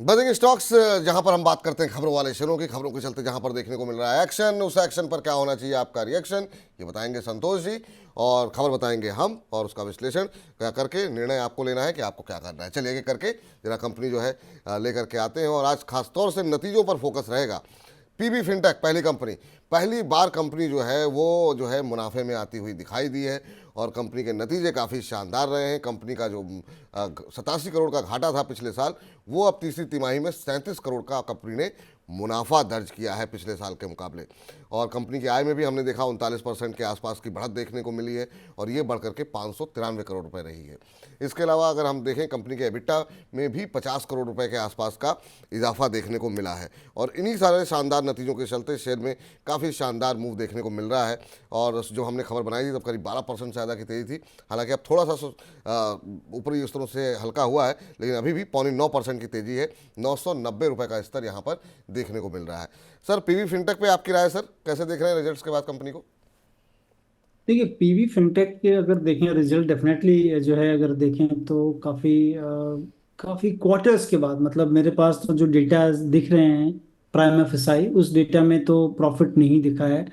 बजेंगे stocks, जहां पर हम बात करते हैं खबरों वाले शेयरों की। खबरों के चलते जहां पर देखने को मिल रहा है एक्शन, उस एक्शन पर क्या होना चाहिए आपका रिएक्शन, ये बताएंगे संतोष जी। और खबर बताएंगे हम, और उसका विश्लेषण क्या करके निर्णय आपको लेना है कि आपको क्या करना है। चलिए एक करके जरा कंपनी जो है लेकर के आते हैं, और आज खासतौर से नतीजों पर फोकस रहेगा। पीबी फिनटेक पहली बार कंपनी जो है वो जो है मुनाफे में आती हुई दिखाई दी है, और कंपनी के नतीजे काफ़ी शानदार रहे हैं। कंपनी का जो 87 करोड़ का घाटा था पिछले साल, वो अब तीसरी तिमाही में 37 करोड़ का कंपनी ने मुनाफा दर्ज किया है पिछले साल के मुकाबले। और कंपनी की आय में भी हमने देखा 39% के आसपास की बढ़त देखने को मिली है, और ये बढ़ करके 593 करोड़ रुपए रही है। इसके अलावा अगर हम देखें कंपनी के एबिटा में भी 50 करोड़ रुपए के आसपास का इजाफा देखने को मिला है। और इन्हीं सारे शानदार नतीजों के चलते शेयर में काफ़ी शानदार मूव देखने को मिल रहा है। और जो हमने खबर बनाई थी तब करीब 12% से ज़्यादा की तेज़ी थी। हालांकि अब थोड़ा सा ऊपरी स्तरों से हल्का हुआ है, लेकिन अभी भी 9.9% की तेज़ी है। 990 रुपये का स्तर यहाँ पर देखने को मिल रहा है। सर पीवी फिनटेक पे आपकी राय सर, कैसे देख रहे हैं रिजल्ट्स के बाद कंपनी को? देखिए, पीवी फिनटेक के अगर देखें रिजल्ट डेफिनेटली जो है, अगर देखें तो काफ़ी क्वार्टर्स के बाद, मतलब मेरे पास तो जो डेटा दिख रहे हैं प्राइम एफएसआई, उस डेटा में तो प्रॉफिट नहीं दिखा है।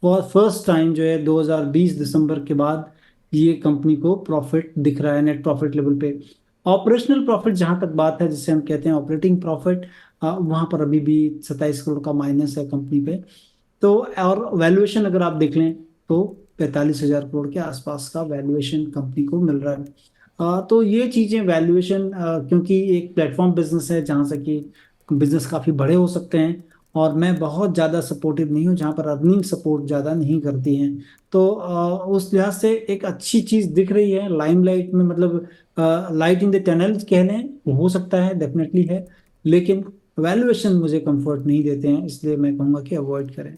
फर्स्ट टाइम जो है 2020 दिसंबर के बाद ये कंपनी को प्रॉफिट दिख रहा है नेट प्रॉफिट लेवल पे। ऑपरेशनल प्रॉफिट जहां तक बात है, जिसे हम कहते हैं ऑपरेटिंग प्रॉफिट, वहां पर अभी भी 27 करोड़ का माइनस है कंपनी पे। तो और वैल्यूएशन अगर आप देख लें तो 45,000 करोड़ के आसपास का वैल्यूएशन कंपनी को मिल रहा है। तो ये चीजें वैल्यूएशन, क्योंकि एक प्लेटफॉर्म बिजनेस है जहां से कि बिजनेस काफी बड़े हो सकते हैं, और मैं बहुत ज्यादा सपोर्टिव नहीं हूँ जहां पर अर्निंग सपोर्ट ज्यादा नहीं करती हैं। तो उस लिहाज से एक अच्छी चीज दिख रही है लाइमलाइट में, मतलब लाइट इन द टनल कह लें, वो हो सकता है, डेफिनेटली है। लेकिन वैल्यूएशन मुझे कंफर्ट नहीं देते हैं, इसलिए मैं कहूंगा कि अवॉइड करें।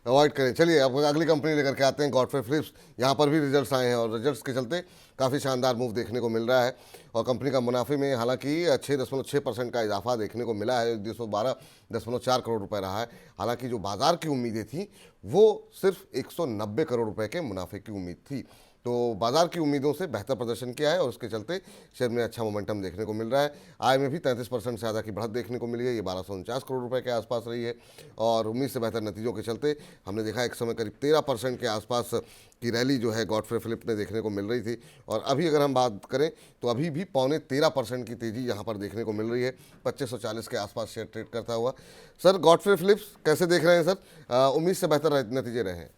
अवॉइड करें। चलिए अब अगली कंपनी लेकर के आते हैं, गॉडफ्रे फिलिप्स। यहाँ पर भी रिजल्ट्स आए हैं, और रिजल्ट्स के चलते काफ़ी शानदार मूव देखने को मिल रहा है। और कंपनी का मुनाफे में हालांकि 6.6% का इजाफा देखने को मिला है, 212.4 करोड़ रुपए रहा है। हालांकि जो बाजार की उम्मीदें थी वो सिर्फ 190 करोड़ रुपए के मुनाफे की उम्मीद थी। तो बाजार की उम्मीदों से बेहतर प्रदर्शन किया है, और उसके चलते शेयर में अच्छा मोमेंटम देखने को मिल रहा है। आय में भी 33% से ज़्यादा की बढ़त देखने को मिली है, ये 1249 करोड़ रुपए के आसपास रही है। और उम्मीद से बेहतर नतीजों के चलते हमने देखा एक समय करीब 13% के आसपास की रैली जो है गॉडफ्रे फिलिप ने देखने को मिल रही थी। और अभी अगर हम बात करें तो अभी भी 13.25% की तेज़ी यहाँ पर देखने को मिल रही है, 2540 के आसपास शेयर ट्रेड करता हुआ। सर गॉडफ्रे फिलिप्स कैसे देख रहे हैं सर? उम्मीद से बेहतर नतीजे रहे हैं?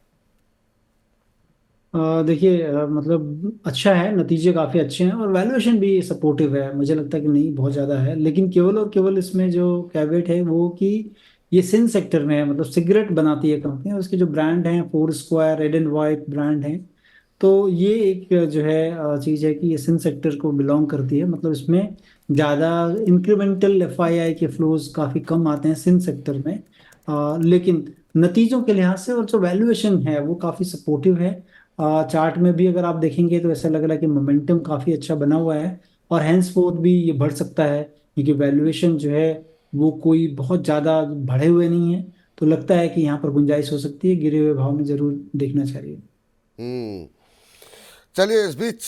देखिए, मतलब अच्छा है, नतीजे काफ़ी अच्छे हैं और वैल्यूएशन भी सपोर्टिव है। मुझे लगता है कि नहीं बहुत ज़्यादा है, लेकिन केवल और केवल इसमें जो कैवेट है वो कि ये सिन सेक्टर में है, मतलब सिगरेट बनाती है कंपनी, और उसके जो ब्रांड हैं four square, red and white brand हैं। तो ये एक जो है चीज़ है कि ये सिन सेक्टर को बिलोंग करती है, मतलब इसमें ज़्यादा इंक्रीमेंटल एफआईआई के फ्लोज काफ़ी कम आते हैं सिन सेक्टर में। लेकिन नतीजों के लिहाज से और जो वैल्यूएशन है वो काफ़ी सपोर्टिव है। चार्ट में भी अगर आप देखेंगे तो ऐसा लग रहा है कि मोमेंटम काफी अच्छा बना हुआ है, और हैंस फोर्थ भी ये बढ़ सकता है, क्योंकि वैल्यूएशन जो है वो कोई बहुत ज्यादा बढ़े हुए नहीं है। तो लगता है कि यहाँ पर गुंजाइश हो सकती है, गिरे हुए भाव में जरूर देखना चाहिए। हम्म चलिए इस बीच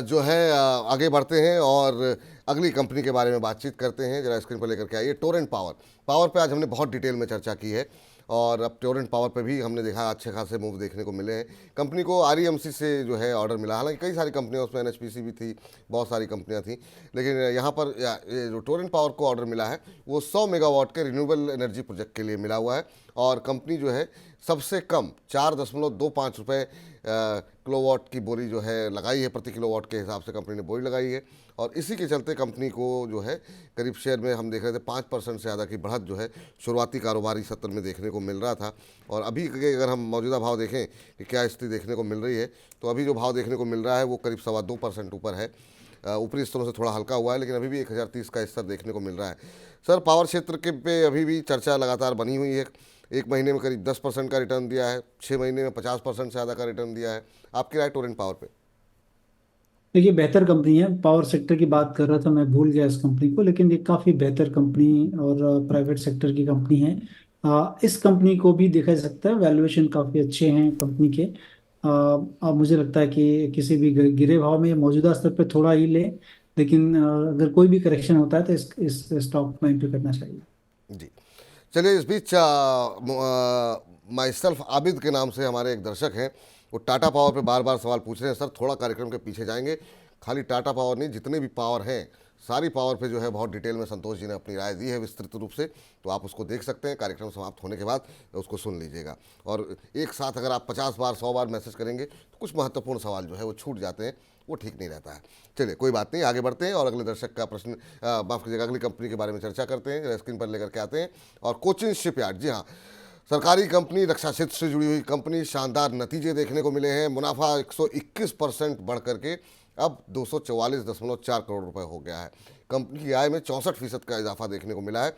जो है आगे बढ़ते हैं, और अगली कंपनी के बारे में बातचीत करते हैं। जरा स्क्रीन पर लेकर के आइए टोरेंट पावर। पावर पे आज हमने बहुत डिटेल में चर्चा की है, और अब टोरेंट पावर पे भी हमने देखा अच्छे खासे मूव देखने को मिले हैं। कंपनी को आरईएमसी से जो है ऑर्डर मिला, हालांकि कई सारी कंपनियां, उसमें एनएचपीसी भी थी, बहुत सारी कंपनियां थी। लेकिन यहाँ पर ये जो टोरेंट पावर को ऑर्डर मिला है वो 100 मेगावाट के रिन्यूएबल एनर्जी प्रोजेक्ट के लिए मिला हुआ है। और कंपनी जो है सबसे कम 4.25 रुपये किलोवाट की बोली जो है लगाई है, प्रति किलोवाट के हिसाब से कंपनी ने बोली लगाई है। और इसी के चलते कंपनी को जो है करीब शेयर में हम देख रहे थे 5% से ज़्यादा की बढ़त जो है शुरुआती कारोबारी सत्र में देखने को मिल रहा था। और अभी के अगर हम मौजूदा भाव देखें कि क्या स्थिति देखने को मिल रही है, तो अभी जो भाव देखने को मिल रहा है वो करीब 2.25% ऊपर है। ऊपरी स्तरों से थोड़ा हल्का हुआ है, लेकिन अभी भी 1030 का स्तर देखने को मिल रहा है। सर पावर क्षेत्र के पे अभी भी चर्चा लगातार बनी हुई है। एक महीने में करीब 10% का रिटर्न दिया है, 6 महीने में 50% से ज़्यादा का रिटर्न दिया है। आपकी राय टोरेंट पावर पे? देखिए, बेहतर कंपनी है। पावर सेक्टर की बात कर रहा था, मैं भूल गया इस कंपनी को, लेकिन ये काफ़ी बेहतर कंपनी और प्राइवेट सेक्टर की कंपनी है। इस कंपनी को भी देखा जा सकता है, वैल्यूएशन काफ़ी अच्छे हैं कंपनी के। अब मुझे लगता है कि किसी भी गिरे भाव में मौजूदा स्तर पे थोड़ा ही ले, लेकिन अगर कोई भी करेक्शन होता है तो इस स्टॉक में एंट्री करना चाहिए। जी। चलिए, इस बीच माई सेल्फ आबिद के नाम से हमारे एक दर्शक हैं, वो टाटा पावर पे बार बार सवाल पूछ रहे हैं। सर, थोड़ा कार्यक्रम के पीछे जाएंगे। खाली टाटा पावर नहीं, जितने भी पावर हैं, सारी पावर पे जो है बहुत डिटेल में संतोष जी ने अपनी राय दी है विस्तृत रूप से। तो आप उसको देख सकते हैं, कार्यक्रम समाप्त होने के बाद उसको सुन लीजिएगा। और एक साथ अगर आप 50 बार 100 बार मैसेज करेंगे तो कुछ महत्वपूर्ण सवाल जो है वो छूट जाते हैं, वो ठीक नहीं रहता है। चलिए, कोई बात नहीं, आगे बढ़ते हैं और अगले दर्शक का प्रश्न, माफ़ कीजिएगा, अगली कंपनी के बारे में चर्चा करते हैं, स्क्रीन पर लेकर के आते हैं। और कोचिन शिपयार्ड, जी हाँ, सरकारी कंपनी, रक्षा क्षेत्र से जुड़ी हुई कंपनी, शानदार नतीजे देखने को मिले हैं। मुनाफा 121% बढ़ करके अब 244.4 करोड़ रुपए हो गया है। कंपनी की आय में 64% का इजाफा देखने को मिला है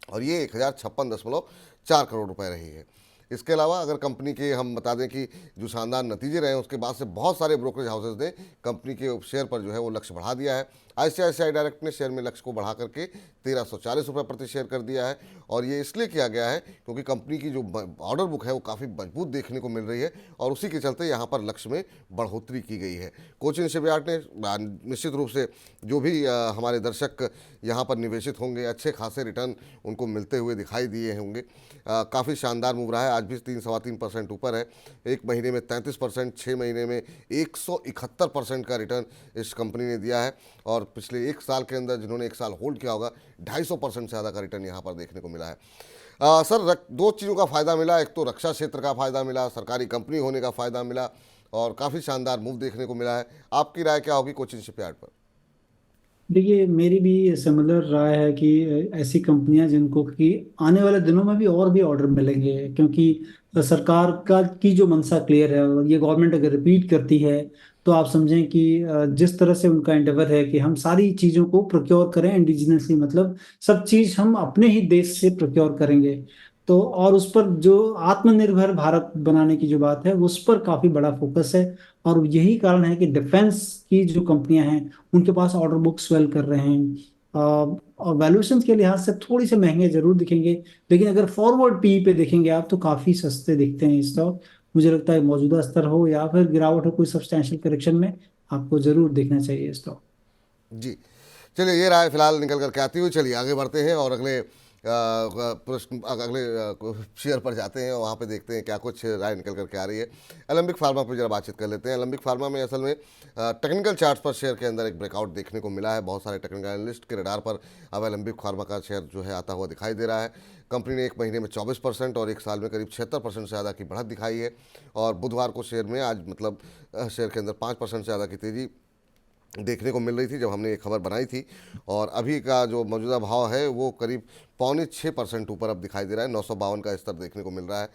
और ये 1056.4 करोड़ रुपए रही है। इसके अलावा अगर कंपनी के हम बता दें कि जो शानदार नतीजे रहे हैं उसके बाद से बहुत सारे ब्रोकरेज हाउसेज ने कंपनी के शेयर पर जो है वो लक्ष्य बढ़ा दिया है। आईसीआईसीआई डायरेक्ट ने शेयर में लक्ष्य को बढ़ा करके 1340 रुपये प्रति शेयर कर दिया है और ये इसलिए किया गया है क्योंकि कंपनी की जो ऑर्डर बुक है वो काफ़ी मजबूत देखने को मिल रही है और उसी के चलते यहाँ पर लक्ष्य में बढ़ोतरी की गई है। कोचिन शिपयार्ड ने निश्चित रूप से जो भी हमारे दर्शक यहाँ पर निवेशित होंगे, अच्छे खासे रिटर्न उनको मिलते हुए दिखाई दिए होंगे। काफ़ी शानदार मूव रहा है, आज भी 3-3.25% ऊपर है। एक महीने में 33%, 6 महीने में 171% का रिटर्न इस कंपनी ने दिया है और पिछले एक साल के अंदर जिन्होंने एक साल होल्ड किया होगा 250% से ज़्यादा का रिटर्न यहाँ पर देखने को मिला है। सर, दो चीज़ों का फ़ायदा मिला, एक तो रक्षा क्षेत्र का फ़ायदा मिला, सरकारी कंपनी होने का फ़ायदा मिला और काफ़ी शानदार मूव देखने को मिला है। आपकी राय क्या होगी कोचिन शिपयार्ड पर? देखिए, मेरी भी सिमिलर राय है कि ऐसी कंपनियां जिनको कि आने वाले दिनों में भी और भी ऑर्डर मिलेंगे, क्योंकि सरकार का की जो मंशा क्लियर है और ये गवर्नमेंट अगर रिपीट करती है तो आप समझें कि जिस तरह से उनका एंडेवर है कि हम सारी चीज़ों को प्रोक्योर करें इंडिजिनसली, मतलब सब चीज़ हम अपने ही देश से प्रोक्योर करेंगे। तो और उस पर जो आत्मनिर्भर भारत बनाने की जो बात है उस पर काफ़ी बड़ा फोकस है। और यही कारण है कि डिफेंस की जो कंपनियां हैं उनके पास ऑर्डर बुक स्वेल कर रहे हैं। और वैल्यूएशन के लिहाज से थोड़ी से महंगे जरूर दिखेंगे, लेकिन अगर फॉरवर्ड पी पे देखेंगे आप तो काफी सस्ते दिखते हैं स्टॉक। मुझे लगता है मौजूदा स्तर हो या फिर गिरावट हो, कोई सब्सटैंशियल करेक्शन में आपको जरूर देखना चाहिए स्टॉक। जी। चलिए, ये राय फिलहाल निकल करके आती हुई, चलिए आगे बढ़ते हैं और अगले प्रश्न, अगले शेयर पर जाते हैं और वहाँ पे देखते हैं क्या कुछ राय निकल करके आ रही है। एलेंबिक फार्मा पर जरा बातचीत कर लेते हैं। एलेंबिक फार्मा में असल में टेक्निकल चार्ट्स पर शेयर के अंदर एक ब्रेकआउट देखने को मिला है। बहुत सारे टेक्निकल एनालिस्ट के रडार पर अब एलेंबिक फार्मा का शेयर जो है आता हुआ दिखाई दे रहा है। कंपनी ने एक महीने में 24% और एक साल में करीब 76% से ज़्यादा की बढ़त दिखाई है और बुधवार को शेयर में आज मतलब शेयर के अंदर 5% से ज़्यादा की तेज़ी देखने को मिल रही थी जब हमने ये खबर बनाई थी। और अभी का जो मौजूदा भाव है वो करीब 5.6% ऊपर अब दिखाई दे रहा है, 952 का स्तर देखने को मिल रहा है।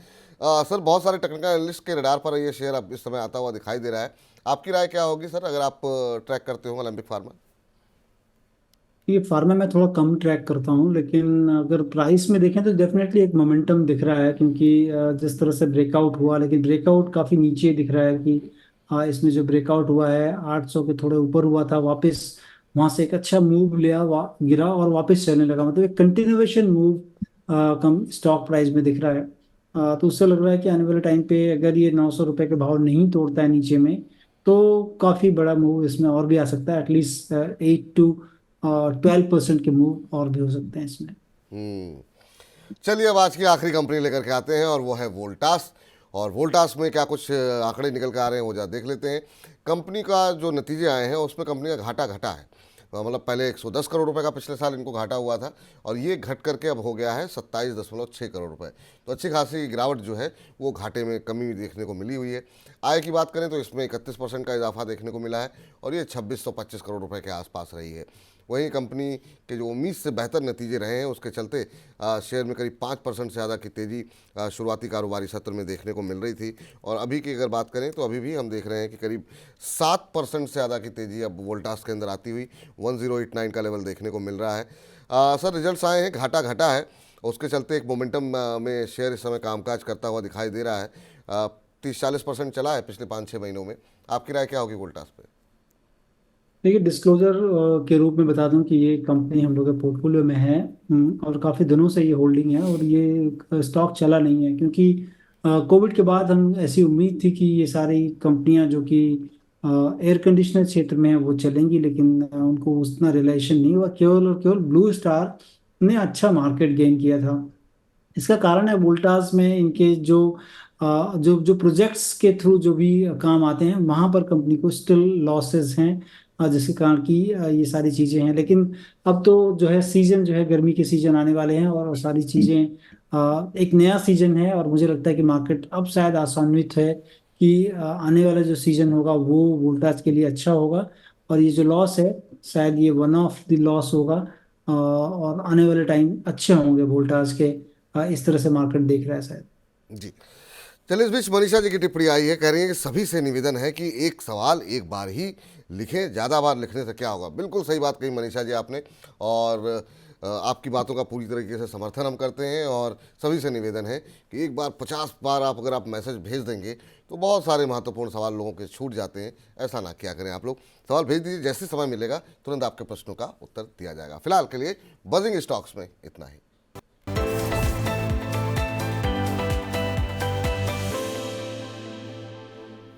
सर, बहुत सारे टेक्निकल एनालिस्ट के रडार पर ये शेयर अब इस समय आता हुआ दिखाई दे रहा है। आपकी राय क्या होगी सर, अगर आप ट्रैक करते हो एलेंबिक फार्मा? ये फार्मा मैं थोड़ा कम ट्रैक करता हूँ, लेकिन अगर प्राइस में देखें तो डेफिनेटली एक मोमेंटम दिख रहा है, क्योंकि जिस तरह से ब्रेकआउट हुआ, लेकिन ब्रेकआउट काफ़ी नीचे दिख रहा है कि इसमें जो ब्रेकआउट हुआ है 800 के थोड़े ऊपर हुआ था, वापस वहां से एक अच्छा मूव लिया, गिरा और वापस चलने लगा, मतलब एक कंटिन्यूएशन मूव कम स्टॉक प्राइस में दिख रहा है। तो उससे लग रहा है कि आने वाले टाइम पे अगर ये 900 रुपये के भाव नहीं तोड़ता है नीचे में तो काफ़ी बड़ा मूव इसमें और भी आ सकता है, एटलीस्ट 8 to 12% के मूव और भी हो सकते हैं इसमें। चलिए, अब आज की आखिरी कंपनी लेकर के आते हैं और वो है वोल्टास। और वोल्टास में क्या कुछ आंकड़े निकल के आ रहे हैं वो जरा देख लेते हैं। कंपनी का जो नतीजे आए हैं उसमें कंपनी का घाटा घटा है। मतलब पहले 110 करोड़ रुपए का पिछले साल इनको घाटा हुआ था और ये घट करके अब हो गया है 27.6 करोड़ रुपए। तो अच्छी खासी गिरावट जो है वो घाटे में कमी देखने को मिली हुई है। आय की बात करें तो इसमें 31% का इजाफा देखने को मिला है और ये 2625 करोड़ रुपए के आसपास रही है। वहीं कंपनी के जो उम्मीद से बेहतर नतीजे रहे हैं उसके चलते शेयर में करीब 5% से ज़्यादा की तेज़ी शुरुआती कारोबारी सत्र में देखने को मिल रही थी। और अभी की अगर बात करें तो अभी भी हम देख रहे हैं कि करीब 7% से ज़्यादा की तेज़ी अब वोल्टास के अंदर आती हुई 1089 का लेवल देखने को मिल रहा है। सर, रिजल्ट्स आए हैं, घाटा घटा है, उसके चलते एक मोमेंटम में शेयर इस समय कामकाज करता हुआ दिखाई दे रहा है। 30-40% चला है पिछले 5-6 महीनों में। आपकी राय क्या होगी वोल्टास पे? देखिए, डिस्क्लोजर के रूप में बता दूं कि ये कंपनी हम लोग के पोर्टफोलियो में है, और काफ़ी दिनों से ये होल्डिंग है और ये स्टॉक चला नहीं है, क्योंकि कोविड के बाद हम ऐसी उम्मीद थी कि ये सारी कंपनियां जो कि एयर कंडीशनर क्षेत्र में है वो चलेंगी, लेकिन उनको उतना रिलेशन नहीं हुआ। केवल और केवल ब्लू स्टार ने अच्छा मार्केट गेन किया था। इसका कारण है वोल्टास में इनके जो जो जो प्रोजेक्ट्स के थ्रू जो भी काम आते हैं वहां पर कंपनी को स्टिल लॉसेस हैं, जिसके कारण की ये सारी चीजें हैं। लेकिन अब तो जो है सीजन जो है गर्मी के सीजन आने वाले हैं और सारी चीजें एक नया सीजन है, और मुझे लगता है कि मार्केट अब शायद आशान्वित है कि आने वाला जो सीजन होगा वो वोल्टास के लिए अच्छा होगा। और ये जो लॉस है शायद ये वन ऑफ द लॉस होगा, और आने वाले टाइम अच्छे होंगे वोल्टास के। इस तरह से मार्केट देख रहा है शायद। जी। चलिए, इस बीच मनीषा जी की टिप्पणी आई है, कह रही है कि सभी से निवेदन है कि एक सवाल एक बार ही लिखें, ज़्यादा बार लिखने से क्या होगा। बिल्कुल सही बात कही मनीषा जी आपने, और आपकी बातों का पूरी तरीके से समर्थन हम करते हैं। और सभी से निवेदन है कि एक बार 50 बार आप अगर आप मैसेज भेज देंगे तो बहुत सारे महत्वपूर्ण सवाल लोगों के छूट जाते हैं। ऐसा ना किया करें आप लोग, सवाल भेज दीजिए, जैसे समय मिलेगा तुरंत आपके प्रश्नों का उत्तर दिया जाएगा। फिलहाल के लिए बजिंग स्टॉक्स में इतना ही।